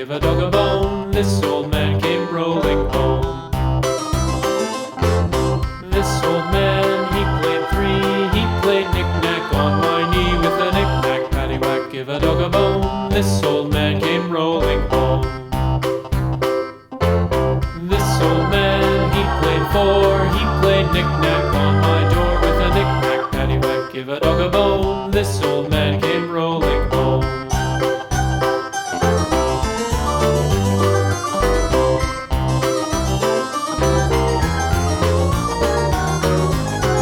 give a dog a bone. This old man came rolling home. This old man, he played three. He played knick-knack on my knee with a knick-knack, paddywhack, give a dog a bone. This old man came rolling home. This old man, he played four. He played knick-knack on my door with a knick-knack, paddywhack, give a dog a bone. This old man came rolling home.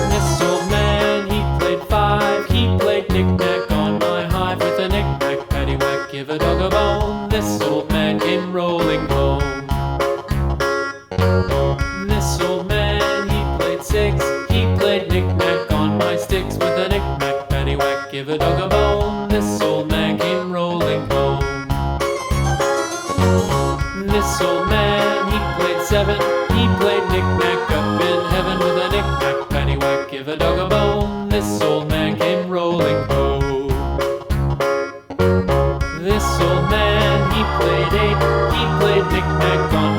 This old man, he played five. He played knick-knack on my hive with a knick-knack, paddywhack, give a dog a bone. This old man came rolling home. This old man, he played six. He played knick-knack on my sticks with a knick-knack, paddywhack, give a dog a bone. This old man came rolling home. This old man, he played seven. He played knick-knack up in heaven with a knick-knack, paddywhack, give a dog a bone. This old man came rolling home. This old man, he played eight. He played knick-knack on